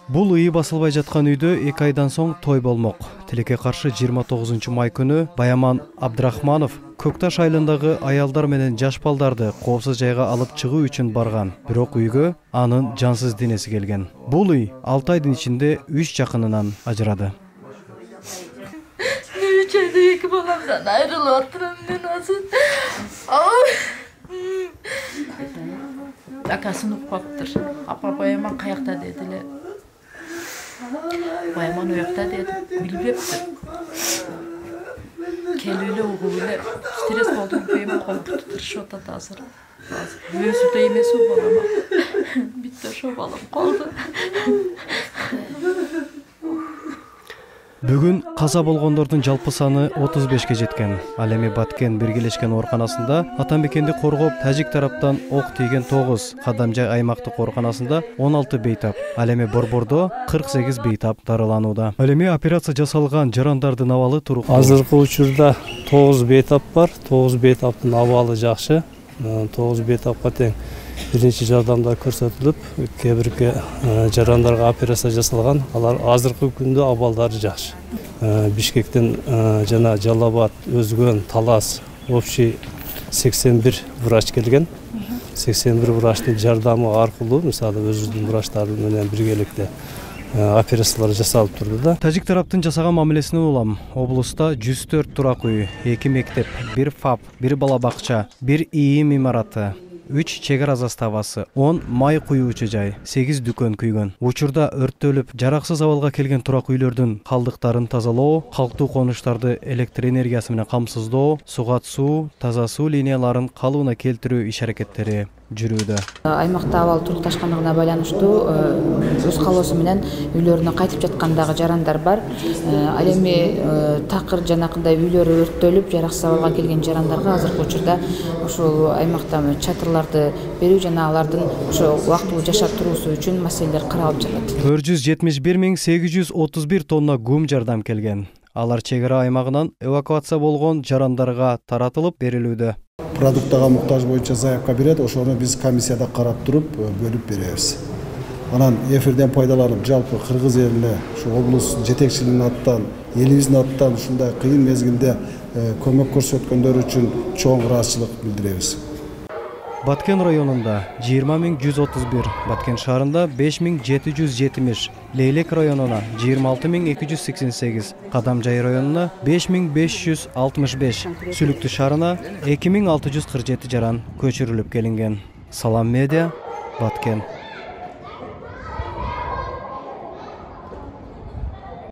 Бул ыы басылбай жаткан үйдө 2 айдан соң той болмок. Тилекке каршы 29 май күнү Баяман Абдрахманов Көкташ айылындагы аялдар менен жаш балдарды коопсуз жайга алып чыгуу үчүн барган. Бирок үйгө анын жансыз денеси келген. Бул үй 6 айдын ичинде 3 жакынынан ажырады. Эки баламдан айрылып отурам мен азыр. Акасын угуп калыптыр. Апа Баяман каякта дедилер. Баяман уякта деди, билбептир. Келүүлө угуп эле стресс болду, Баяман коркутуп турушуп атат азыр. Өзү да эмес у балама. Битте ошо балам калды. Бүгүн каза болгондордун жалпы саны 35ке жеткен. Ал эми Баткен биргелешкен ооруканасында Атамекенди коргоп тажик тараптан ок тийген 9, Кадамжай аймактык ооруканасында 16 бейтап, ал эми Борбордо 48 бейтап дарыланууда. Ал эми операция жасалган жарандардын абалы туруктуу. Азыркы учурда 9 бейтап бар. 9 бейтаптын абалы жакшы. 9 бейтапка тең биринчи жардамда көрсөтүлүп, кээ бирки жарандарга операция жасалган. Алар азыркы күндө абалдары жакшы. Бишкектен жана Жалал Абад, Өзгөн, Талас общий 81 врач келген. 81 врачтын жардамы аркылуу, мисалы өзүнүн врачтары менен биргеликте операциялар жасалып турду да. Тажик тараптын жасаган мамилесине улам облуста 104 турак үй, 2 мектеп, 1 ФАП, 1 бала бакча, 1 ИИМ имараты, 3 чегара заставасы, 10 май куюучу жай, 8 дүкөн күйгөн. Учурда өрттөлүп, жараксыз абалга келген турак үйлөрдүн калдыктарын тазалоо, калктуу конуштарды электр энергиясы менен камсыздоо, сугат суу, таза суу линияларын калыбына келтирүү иш-аракеттери жүрүүдө. Аймакта абал турукташкандыгына байланыштуу өз калоосу менен үйлөрүнө кайтып жаткандагы жарандар бар. Ал эми такыр жанакындай үйлөрү өрттөлүп, жараксыз абалга келген жарандарга азыркы учурда ушул аймакта чатырларды берүү жана алардын ошо убактылуу жашап туруусу үчүн маселелер каралып жатат. 471.831 тонна гум жардам келген. Алар чегара аймагынан эвакуация болгон жарандарга таратылып берилүүдө. Продуктага муктаж боюнча заявка берет, ошону биз комиссияда карап туруп бөлүп беребиз. Анан эфирден пайдаланып, жалпы кыргыз элине, ушу облус жетекчилигинин аттан, элибиздин аттан ушундай кыйын мезгилде көмөк көрсөткөндөр үчүн чоң ыраазычылык билдиребиз. Баткен районунда 20.131, Баткен шаарында 5.770, Лейлек районуна 26.288, Кадамжай районуна 5.565, Сүлүктү шаарына 2.647 жаран көчүрүлүп келинген. Салам медиа, Баткен.